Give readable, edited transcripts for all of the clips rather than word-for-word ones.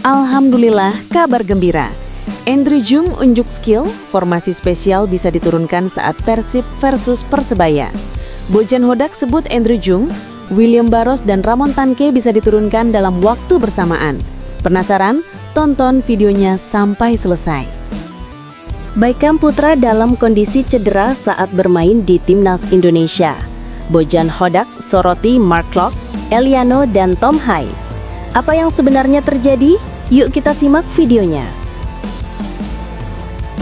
Alhamdulillah, kabar gembira. Andrew Jung unjuk skill, formasi spesial bisa diturunkan saat Persib versus Persebaya. Bojan Hodak sebut Andrew Jung, William Barros dan Ramon Tanque bisa diturunkan dalam waktu bersamaan. Penasaran? Tonton videonya sampai selesai. Baikam Putra dalam kondisi cedera saat bermain di Timnas Indonesia. Bojan Hodak soroti Mark Klok, Eliano dan Tom Hai. Apa yang sebenarnya terjadi? Yuk kita simak videonya.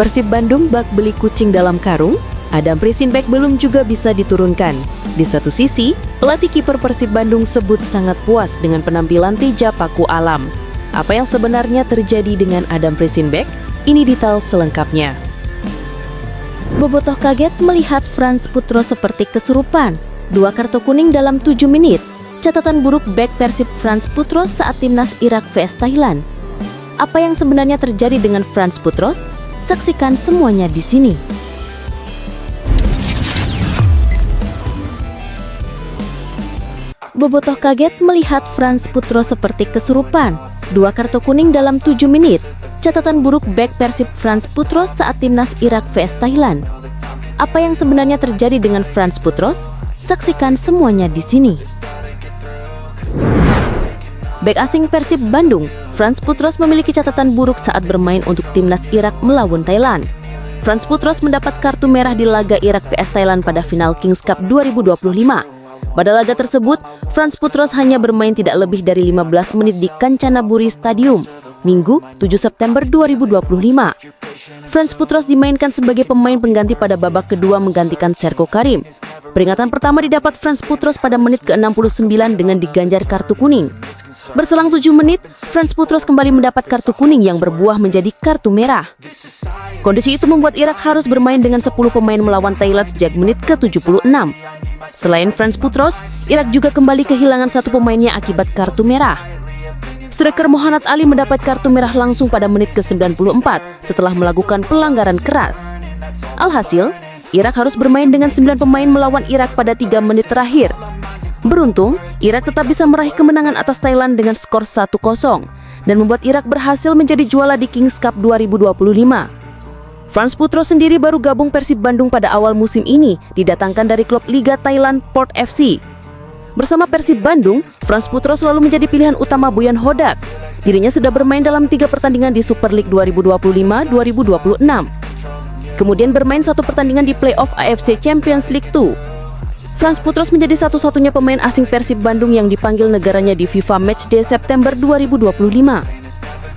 Persib Bandung bak beli kucing dalam karung, Adam Prisinbeck belum juga bisa diturunkan. Di satu sisi, pelatih kiper Persib Bandung sebut sangat puas dengan penampilan Teja Paku Alam. Apa yang sebenarnya terjadi dengan Adam Prisinbeck? Ini detail selengkapnya. Bobotoh kaget melihat Frans Putro seperti kesurupan. 2 kartu kuning dalam 7 menit. Catatan buruk bek Persib Frans Putro saat timnas Irak vs Thailand. Apa yang sebenarnya terjadi dengan Frans Putros? Saksikan semuanya di sini. Bobotoh kaget melihat Frans Putro seperti kesurupan. 2 kartu kuning dalam 7 menit. Catatan buruk bek Persib Frans Putro saat timnas Irak vs Thailand. Apa yang sebenarnya terjadi dengan Frans Putros? Saksikan semuanya di sini. Bek asing Persib Bandung, Frans Putros memiliki catatan buruk saat bermain untuk timnas Irak melawan Thailand. Frans Putros mendapat kartu merah di laga Irak vs Thailand pada final Kings Cup 2025. Pada laga tersebut, Frans Putros hanya bermain tidak lebih dari 15 menit di Kancanaburi Stadium, Minggu 7 September 2025. Frans Putros dimainkan sebagai pemain pengganti pada babak kedua menggantikan Serko Karim. Peringatan pertama didapat Frans Putros pada menit ke-69 dengan diganjar kartu kuning. Berselang 7 menit, Frans Putros kembali mendapat kartu kuning yang berbuah menjadi kartu merah. Kondisi itu membuat Irak harus bermain dengan 10 pemain melawan Thailand sejak menit ke-76. Selain Frans Putros, Irak juga kembali kehilangan 1 pemainnya akibat kartu merah. Striker Mohanad Ali mendapat kartu merah langsung pada menit ke-94 setelah melakukan pelanggaran keras. Alhasil, Irak harus bermain dengan 9 pemain melawan Irak pada 3 menit terakhir. Beruntung, Irak tetap bisa meraih kemenangan atas Thailand dengan skor 1-0 dan membuat Irak berhasil menjadi juara di Kings Cup 2025. Frans Putro sendiri baru gabung Persib Bandung pada awal musim ini, didatangkan dari klub Liga Thailand Port FC. Bersama Persib Bandung, Frans Putro selalu menjadi pilihan utama Bojan Hodak. Dirinya sudah bermain dalam 3 pertandingan di Super League 2025-2026. Kemudian bermain 1 pertandingan di playoff AFC Champions League 2. Frans Putros menjadi satu-satunya pemain asing Persib Bandung yang dipanggil negaranya di FIFA Matchday September 2025.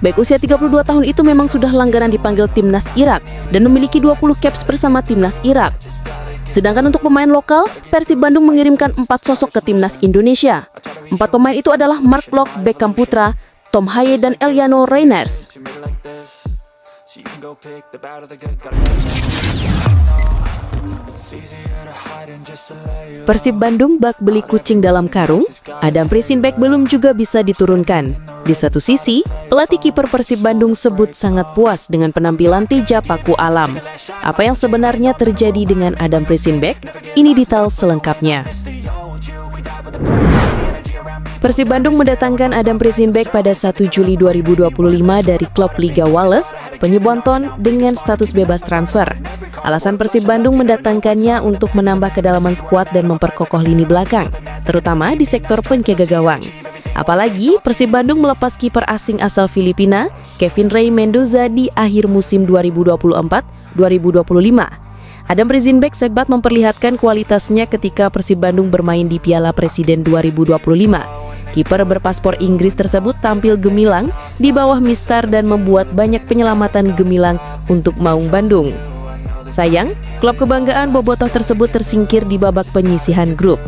Bek usia 32 tahun itu memang sudah langganan dipanggil timnas Irak dan memiliki 20 caps bersama timnas Irak. Sedangkan untuk pemain lokal, Persib Bandung mengirimkan 4 sosok ke timnas Indonesia. 4 pemain itu adalah Mark Klok, Baikam Putra, Tom Hai dan Eliano Reiners. Persib Bandung bak beli kucing dalam karung, Adam Prisinbeck belum juga bisa diturunkan. Di satu sisi, pelatih kiper Persib Bandung sebut sangat puas dengan penampilan Teja Paku Alam. Apa yang sebenarnya terjadi dengan Adam Prisinbeck? Ini detail selengkapnya. Persib Bandung mendatangkan Adam Prisinbeck pada 1 Juli 2025 dari klub Liga Wales, Penyebonton dengan status bebas transfer. Alasan Persib Bandung mendatangkannya untuk menambah kedalaman skuad dan memperkokoh lini belakang, terutama di sektor penjaga gawang. Apalagi Persib Bandung melepas kiper asing asal Filipina, Kevin Rey Mendoza di akhir musim 2024-2025. Adam Prisinbeck sempat memperlihatkan kualitasnya ketika Persib Bandung bermain di Piala Presiden 2025. Kiper berpaspor Inggris tersebut tampil gemilang di bawah Mistar dan membuat banyak penyelamatan gemilang untuk Maung Bandung. Sayang, klub kebanggaan bobotoh tersebut tersingkir di babak penyisihan grup.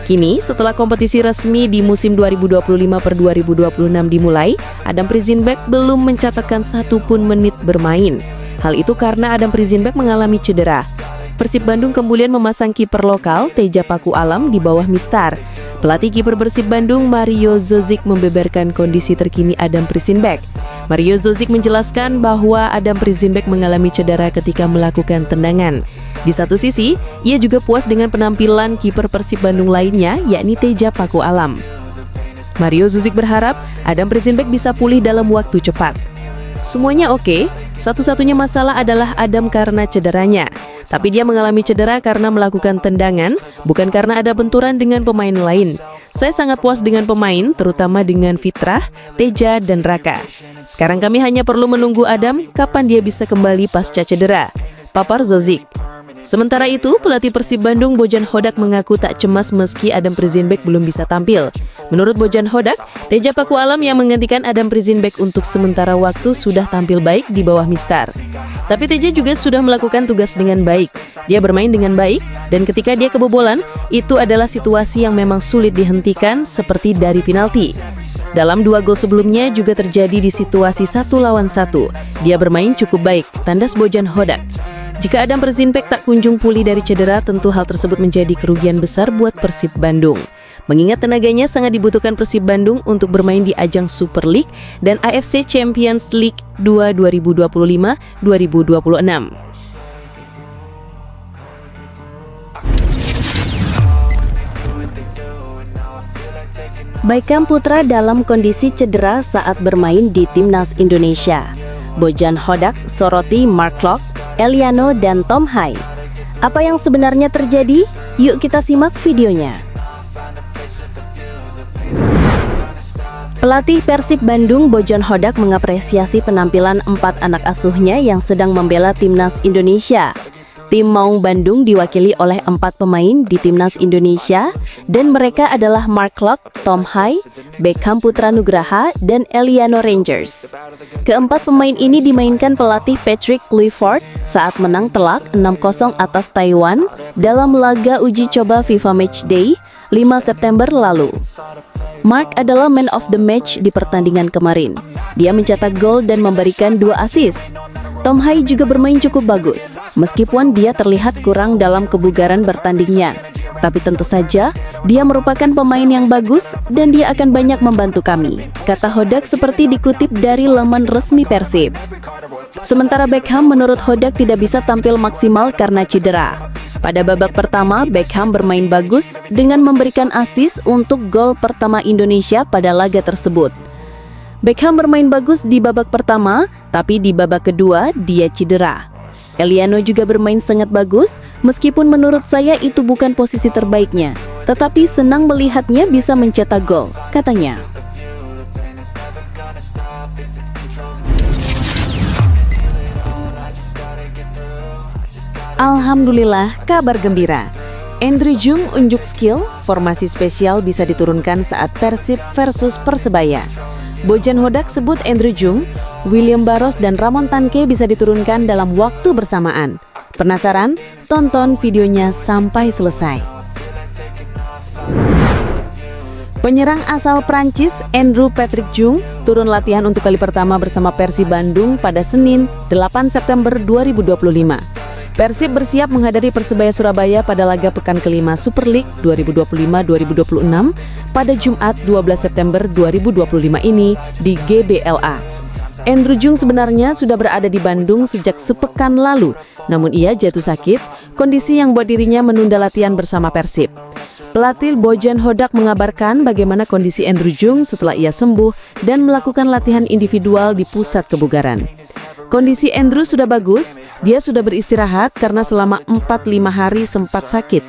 Kini, setelah kompetisi resmi di musim 2025-2026 dimulai, Adam Prisinbeck belum mencatatkan 1 pun menit bermain. Hal itu karena Adam Prisinbeck mengalami cedera. Persib Bandung kemudian memasang kiper lokal Teja Paku Alam di bawah Mistar. Pelatih kiper Persib Bandung Mario Zozik membeberkan kondisi terkini Adam Prisinbeck. Mario Zozik menjelaskan bahwa Adam Prisinbeck mengalami cedera ketika melakukan tendangan. Di satu sisi, ia juga puas dengan penampilan kiper Persib Bandung lainnya, yakni Teja Paku Alam. Mario Zuzik berharap Adam Prisinbeck bisa pulih dalam waktu cepat. Semuanya oke, satu-satunya masalah adalah Adam karena cederanya. Tapi dia mengalami cedera karena melakukan tendangan, bukan karena ada benturan dengan pemain lain. Saya sangat puas dengan pemain, terutama dengan Fitrah, Teja, dan Raka. Sekarang kami hanya perlu menunggu Adam kapan dia bisa kembali pasca cedera, papar Zuzik. Sementara itu, pelatih Persib Bandung Bojan Hodak mengaku tak cemas meski Adam Prisinbeck belum bisa tampil. Menurut Bojan Hodak, Teja Paku Alam yang menggantikan Adam Prisinbeck untuk sementara waktu sudah tampil baik di bawah Mistar. Tapi Teja juga sudah melakukan tugas dengan baik. Dia bermain dengan baik, dan ketika dia kebobolan, itu adalah situasi yang memang sulit dihentikan seperti dari penalti. Dalam 2 gol sebelumnya juga terjadi di situasi 1 lawan 1. Dia bermain cukup baik, tandas Bojan Hodak. Jika Adam Prisinbeck tak kunjung pulih dari cedera, tentu hal tersebut menjadi kerugian besar buat Persib Bandung. Mengingat tenaganya sangat dibutuhkan Persib Bandung untuk bermain di ajang Super League dan AFC Champions League 2 2025-2026. Beckham Putra dalam kondisi cedera saat bermain di Timnas Indonesia. Bojan Hodak soroti Mark Klok, Eliano, dan Tom Hai. Apa yang sebenarnya terjadi? Yuk kita simak videonya. Pelatih Persib Bandung Bojan Hodak mengapresiasi penampilan 4 anak asuhnya yang sedang membela Timnas Indonesia. Tim Maung Bandung diwakili oleh 4 pemain di Timnas Indonesia dan mereka adalah Mark Klok, Tom Hai, Beckham Putra Nugraha, dan Eliano Rangers. Keempat pemain ini dimainkan pelatih Patrick Kluivert saat menang telak 6-0 atas Taiwan dalam laga uji coba FIFA Matchday 5 September lalu. Mark adalah man of the match di pertandingan kemarin. Dia mencetak gol dan memberikan 2 assist. Tom Hai juga bermain cukup bagus, meskipun dia terlihat kurang dalam kebugaran bertandingnya. Tapi tentu saja, dia merupakan pemain yang bagus dan dia akan banyak membantu kami, kata Hodak seperti dikutip dari laman resmi Persib. Sementara Beckham menurut Hodak tidak bisa tampil maksimal karena cedera. Pada babak pertama, Beckham bermain bagus dengan memberikan assist untuk gol pertama Indonesia pada laga tersebut. Beckham bermain bagus di babak pertama, tapi di babak kedua dia cedera. Eliano juga bermain sangat bagus, meskipun menurut saya itu bukan posisi terbaiknya, tetapi senang melihatnya bisa mencetak gol, katanya. Alhamdulillah, kabar gembira. Andrew Jung unjuk skill, formasi spesial bisa diturunkan saat Persib versus Persebaya. Bojan Hodak sebut Andrew Jung, William Barros, dan Ramon Tanke bisa diturunkan dalam waktu bersamaan. Penasaran? Tonton videonya sampai selesai. Penyerang asal Prancis Andrew Patrick Jung turun latihan untuk kali pertama bersama Persib Bandung pada Senin 8 September 2025. Persib bersiap menghadapi Persebaya Surabaya pada laga pekan kelima Super League 2025-2026 pada Jumat 12 September 2025 ini di GBLA. Andrew Jung sebenarnya sudah berada di Bandung sejak sepekan lalu, namun ia jatuh sakit, kondisi yang membuat dirinya menunda latihan bersama Persib. Pelatih Bojan Hodak mengabarkan bagaimana kondisi Andrew Jung setelah ia sembuh dan melakukan latihan individual di pusat kebugaran. Kondisi Andrew sudah bagus, dia sudah beristirahat karena selama 4-5 hari sempat sakit.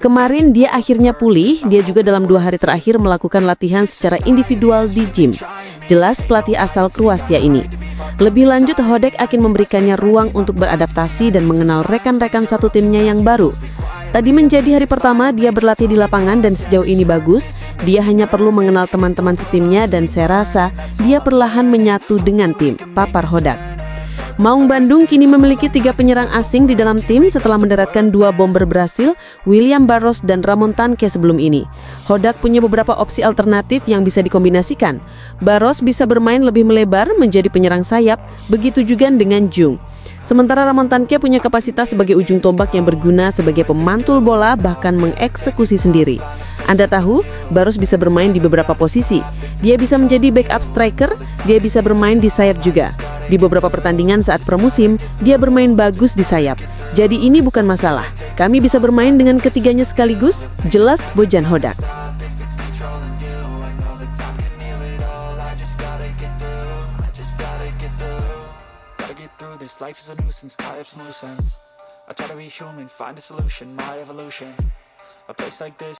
Kemarin dia akhirnya pulih, dia juga dalam 2 hari terakhir melakukan latihan secara individual di gym. Jelas pelatih asal Kroasia ini. Lebih lanjut, Hodak akan memberikannya ruang untuk beradaptasi dan mengenal rekan-rekan satu timnya yang baru. Tadi menjadi hari pertama dia berlatih di lapangan dan sejauh ini bagus. Dia hanya perlu mengenal teman-teman setimnya dan saya rasa dia perlahan menyatu dengan tim, papar Hodak. Maung Bandung kini memiliki 3 penyerang asing di dalam tim setelah mendaratkan 2 bomber Brasil, William Barros dan Ramon Tanke sebelum ini. Hodak punya beberapa opsi alternatif yang bisa dikombinasikan. Barros bisa bermain lebih melebar menjadi penyerang sayap, begitu juga dengan Jung. Sementara Ramon Tanke punya kapasitas sebagai ujung tombak yang berguna sebagai pemantul bola bahkan mengeksekusi sendiri. Anda tahu, Barros bisa bermain di beberapa posisi. Dia bisa menjadi backup striker, dia bisa bermain di sayap juga. Di beberapa pertandingan saat pramusim, dia bermain bagus di sayap. Jadi ini bukan masalah. Kami bisa bermain dengan ketiganya sekaligus, jelas Bojan Hodak. get through this. Life is a nuisance, tie up some loose ends. I try to be human, find a solution, my evolution. A place like this